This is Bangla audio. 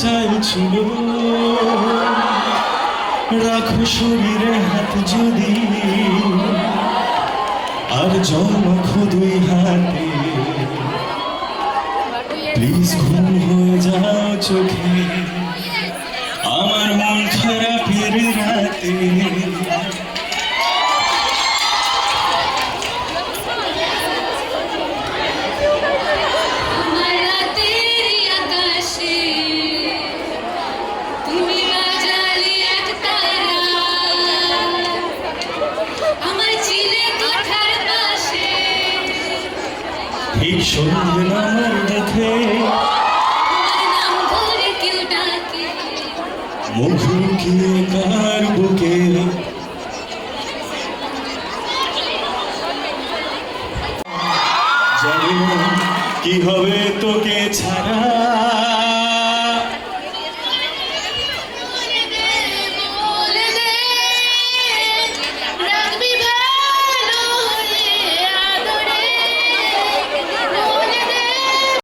চাইছিল রাখো শরীরে হাত যদি আর জল মাখো দুই হাতে প্লিজ ঘুম হয়ে যাও চোখে আমার মন খারাপের রাতে ঠিক সন্ধ্যে নামার দেখে মুখ লুকিয়ে কার বুকে জানি না কি হবে তোকে ছাড়া